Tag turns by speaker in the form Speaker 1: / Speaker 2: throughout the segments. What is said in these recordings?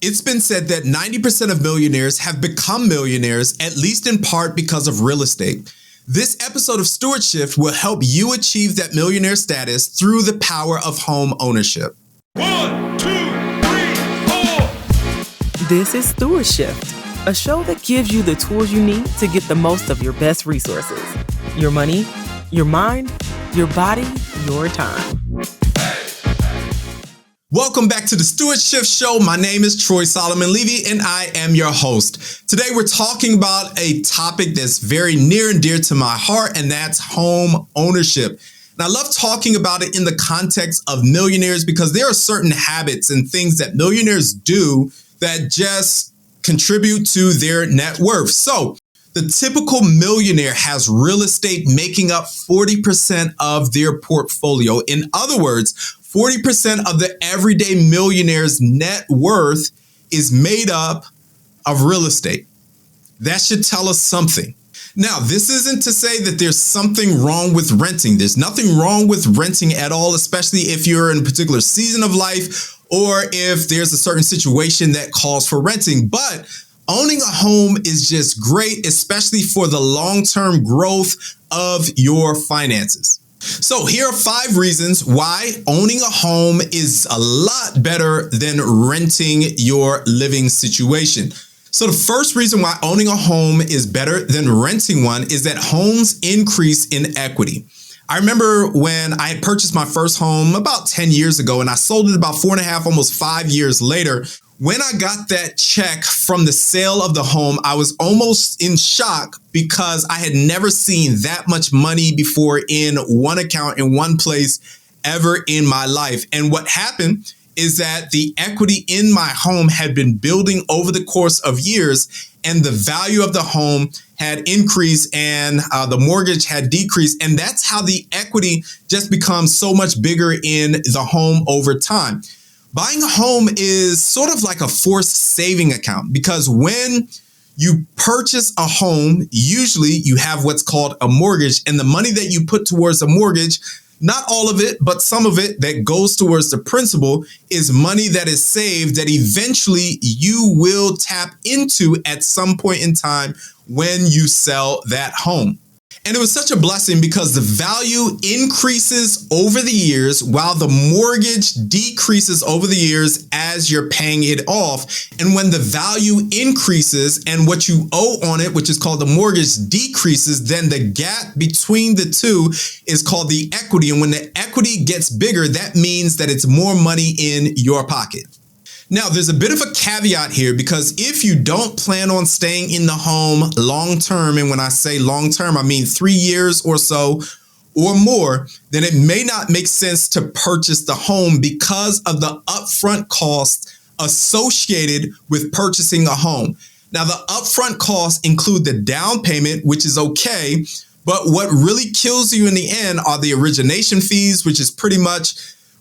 Speaker 1: It's been said that 90% of millionaires have become millionaires, at least in part because of real estate. This episode of Steward Shift will help you achieve that millionaire status through the power of home ownership.
Speaker 2: 1, 2, 3, 4.
Speaker 3: This is Steward Shift, a show that gives you the tools you need to get the most of your best resources. Your money, your mind, your body, your time.
Speaker 1: Welcome back to the Steward Shift Show. My name is Troy Solomon Levy, and I am your host. Today, we're talking about a topic that's very near and dear to my heart, and that's home ownership. And I love talking about it in the context of millionaires because there are certain habits and things that millionaires do that just contribute to their net worth. So the typical millionaire has real estate making up 40% of their portfolio. In other words, 40% of the everyday millionaire's net worth is made up of real estate. That should tell us something. Now, this isn't to say that there's something wrong with renting. There's nothing wrong with renting at all, especially if you're in a particular season of life or if there's a certain situation that calls for renting. But owning a home is just great, especially for the long-term growth of your finances. So here are 5 reasons why owning a home is a lot better than renting your living situation. So the first reason why owning a home is better than renting one is that homes increase in equity. I remember when I had purchased my first home about 10 years ago, and I sold it about 4.5, almost 5 years later. When I got that check from the sale of the home, I was almost in shock because I had never seen that much money before in one account in one place ever in my life. And what happened is that the equity in my home had been building over the course of years, and the value of the home had increased and the mortgage had decreased. And that's how the equity just becomes so much bigger in the home over time. Buying a home is sort of like a forced saving account because when you purchase a home, usually you have what's called a mortgage, and the money that you put towards a mortgage, not all of it, but some of it that goes towards the principal is money that is saved that eventually you will tap into at some point in time when you sell that home. And it was such a blessing because the value increases over the years while the mortgage decreases over the years as you're paying it off. And when the value increases and what you owe on it, which is called the mortgage, decreases, then the gap between the two is called the equity. And when the equity gets bigger, that means that it's more money in your pocket. Now, there's a bit of a caveat here because if you don't plan on staying in the home long term, and when I say long term, I mean 3 years or so or more, then it may not make sense to purchase the home because of the upfront costs associated with purchasing a home. Now, the upfront costs include the down payment, which is okay, but what really kills you in the end are the origination fees, which is pretty much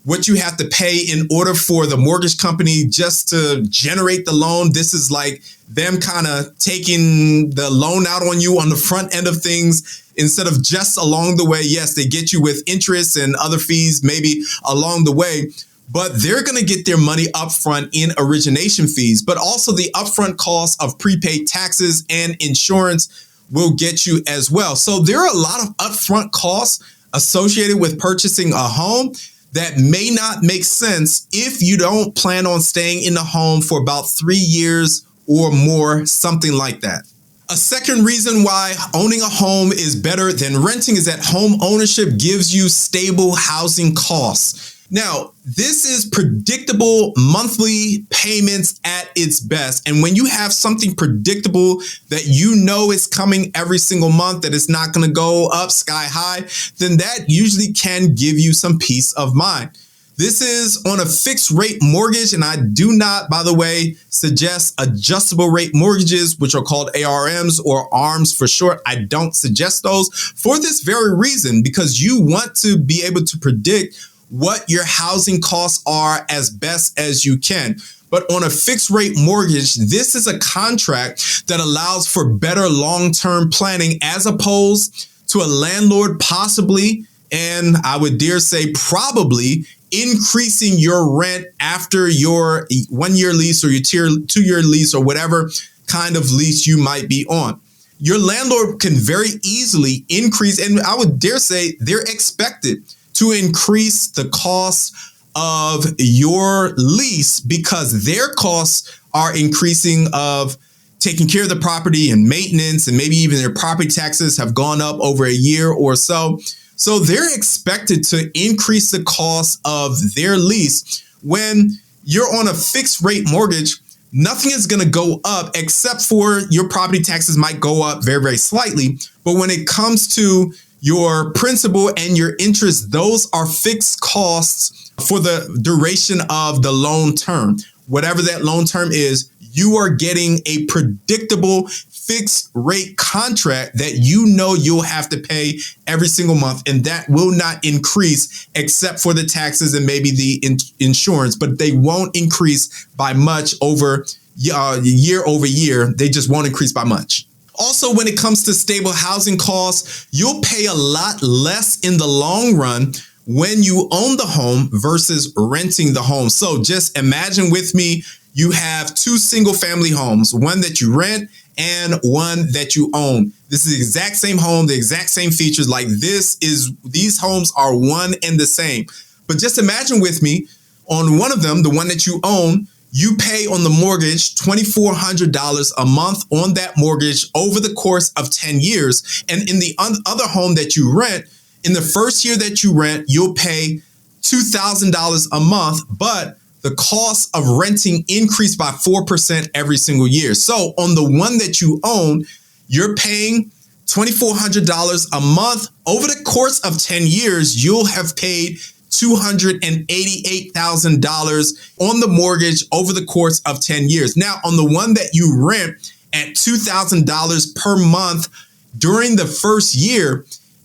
Speaker 1: what you have to pay in order for the mortgage company just to generate the loan. This is like them kind of taking the loan out on you on the front end of things instead of just along the way. Yes, they get you with interest and other fees maybe along the way, but they're going to get their money upfront in origination fees, but also the upfront cost of prepaid taxes and insurance will get you as well. So there are a lot of upfront costs associated with purchasing a home that may not make sense if you don't plan on staying in the home for about 3 years or more, something like that. A second reason why owning a home is better than renting is that home ownership gives you stable housing costs. Now, this is predictable monthly payments at its best. And when you have something predictable that you know is coming every single month, that it's not going to go up sky high, then that usually can give you some peace of mind. This is on a fixed rate mortgage, and I do not, by the way, suggest adjustable rate mortgages, which are called ARMs or ARMs for short. I don't suggest those for this very reason, because you want to be able to predict what your housing costs are as best as you can. But on a fixed rate mortgage, this is a contract that allows for better long-term planning as opposed to a landlord possibly, and I would dare say probably, increasing your rent after your 1 year lease or your 2 year lease or whatever kind of lease you might be on. Your landlord can very easily increase, and I would dare say they're expected to increase the cost of your lease because their costs are increasing of taking care of the property and maintenance, and maybe even their property taxes have gone up over a year or so. So they're expected to increase the cost of their lease. When you're on a fixed rate mortgage, nothing is going to go up except for your property taxes might go up very, very slightly. But when it comes to your principal and your interest, those are fixed costs for the duration of the loan term. Whatever that loan term is, you are getting a predictable fixed rate contract that you know you'll have to pay every single month, and that will not increase except for the taxes and maybe the insurance, but they won't increase by much over year over year. They just won't increase by much. Also, when it comes to stable housing costs, you'll pay a lot less in the long run when you own the home versus renting the home. So just imagine with me, you have two single family homes, one that you rent and one that you own. This is the exact same home, the exact same features. Like these homes are one and the same. But just imagine with me, on one of them, the one that you own, you pay on the mortgage $2,400 a month on that mortgage over the course of 10 years. And in the other home that you rent, in the first year that you rent, you'll pay $2,000 a month, but the cost of renting increased by 4% every single year. So on the one that you own, you're paying $2,400 a month. Over the course of 10 years, you'll have paid $288,000 on the mortgage over the course of 10 years. Now, on the one that you rent at $2,000 per month during the first year,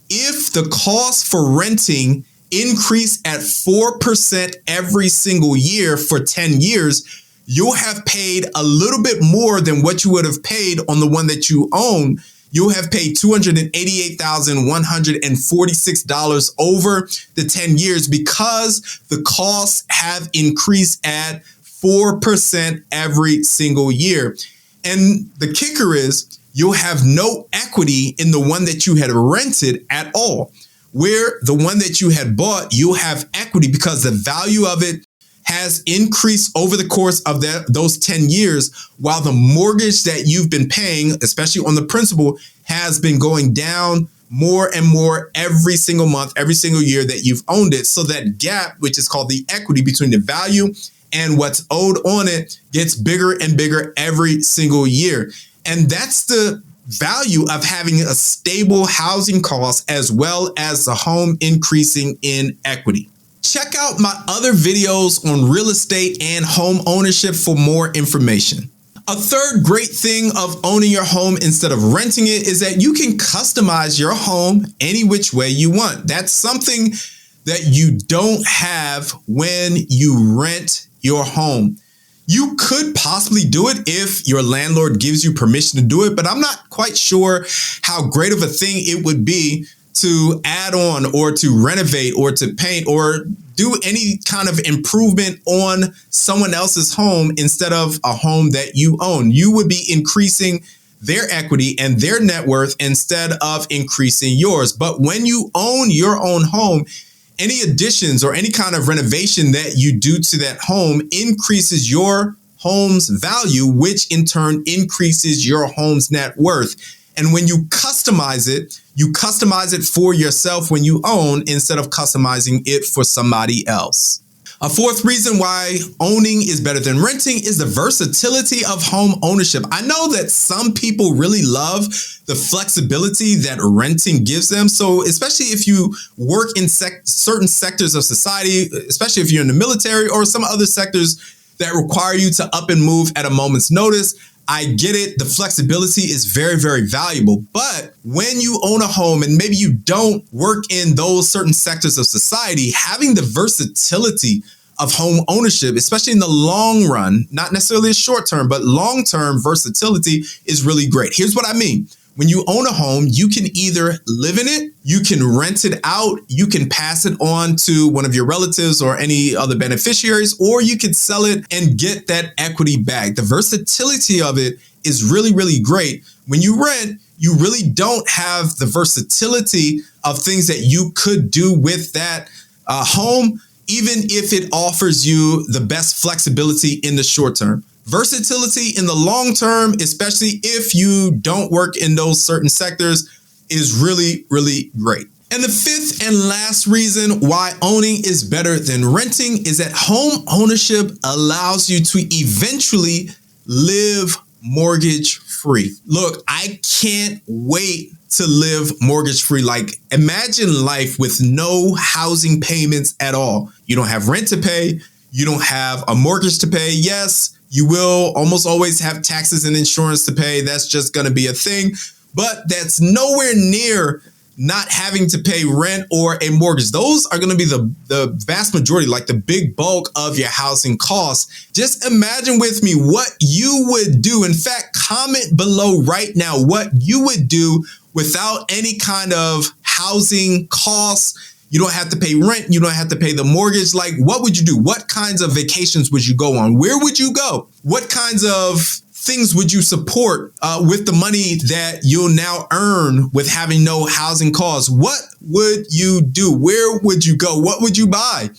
Speaker 1: if the cost for renting increase at 4% every single year for 10 years, you'll have paid a little bit more than what you would have paid on the one that you own. You'll have paid $288,146 over the 10 years because the costs have increased at 4% every single year. And the kicker is you'll have no equity in the one that you had rented at all. Where the one that you had bought, you'll have equity because the value of it has increased over the course of those 10 years, while the mortgage that you've been paying, especially on the principal, has been going down more and more every single month, every single year that you've owned it. So that gap, which is called the equity between the value and what's owed on it, gets bigger and bigger every single year. And that's the value of having a stable housing cost as well as the home increasing in equity. Check out my other videos on real estate and home ownership for more information. A third great thing of owning your home instead of renting it is that you can customize your home any which way you want. That's something that you don't have when you rent your home. You could possibly do it if your landlord gives you permission to do it, but I'm not quite sure how great of a thing it would be to add on or to renovate or to paint or do any kind of improvement on someone else's home instead of a home that you own. You would be increasing their equity and their net worth instead of increasing yours. But when you own your own home, any additions or any kind of renovation that you do to that home increases your home's value, which in turn increases your home's net worth. And when you customize it for yourself when you own instead of customizing it for somebody else. A fourth reason why owning is better than renting is the versatility of home ownership. I know that some people really love the flexibility that renting gives them. So especially if you work in certain sectors of society, especially if you're in the military or some other sectors that require you to up and move at a moment's notice, I get it. The flexibility is very, very valuable. But when you own a home and maybe you don't work in those certain sectors of society, having the versatility of home ownership, especially in the long run, not necessarily a short term, but long term versatility is really great. Here's what I mean. When you own a home, you can either live in it, you can rent it out, you can pass it on to one of your relatives or any other beneficiaries, or you can sell it and get that equity back. The versatility of it is really, really great. When you rent, you really don't have the versatility of things that you could do with that home, even if it offers you the best flexibility in the short term. Versatility in the long term, especially if you don't work in those certain sectors, is really, really great. And the fifth and last reason why owning is better than renting is that home ownership allows you to eventually live mortgage free. Look, I can't wait to live mortgage free. Like, imagine life with no housing payments at all. You don't have rent to pay. You don't have a mortgage to pay. Yes, you will almost always have taxes and insurance to pay. That's just going to be a thing. But that's nowhere near not having to pay rent or a mortgage. Those are going to be the vast majority, like the big bulk of your housing costs. Just imagine with me what you would do. In fact, comment below right now what you would do without any kind of housing costs. You don't have to pay rent. You don't have to pay the mortgage. Like, what would you do? What kinds of vacations would you go on? Where would you go? What kinds of things would you support with the money that you'll now earn with having no housing costs? What would you do? Where would you go? What would you buy?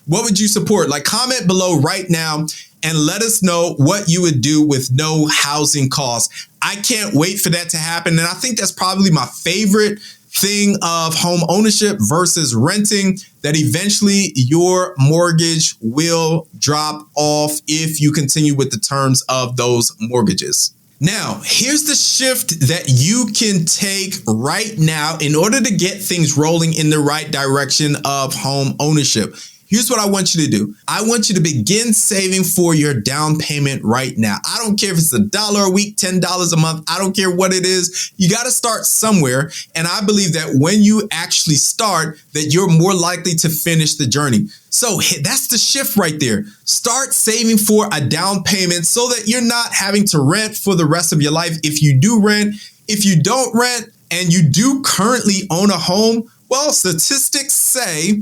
Speaker 1: What would you support? Like, comment below right now and let us know what you would do with no housing costs. I can't wait for that to happen. And I think that's probably my favorite thing of home ownership versus renting, that eventually your mortgage will drop off if you continue with the terms of those mortgages. Now, here's the shift that you can take right now in order to get things rolling in the right direction of home ownership. Here's what I want you to do. I want you to begin saving for your down payment right now. I don't care if it's $1 a week, $10 a month. I don't care what it is. You got to start somewhere. And I believe that when you actually start, that you're more likely to finish the journey. So that's the shift right there. Start saving for a down payment so that you're not having to rent for the rest of your life. If you do rent, if you don't rent, and you do currently own a home, well, statistics say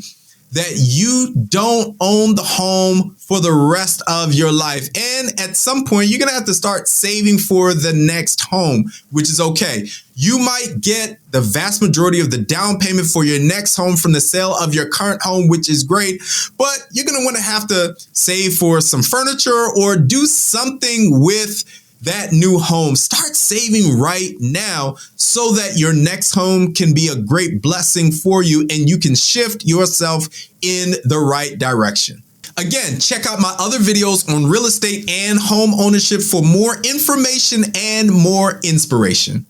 Speaker 1: that you don't own the home for the rest of your life. And at some point, you're gonna have to start saving for the next home, which is okay. You might get the vast majority of the down payment for your next home from the sale of your current home, which is great, but you're gonna wanna have to save for some furniture or do something with that new home. Start saving right now so that your next home can be a great blessing for you and you can shift yourself in the right direction. Again, check out my other videos on real estate and home ownership for more information and more inspiration.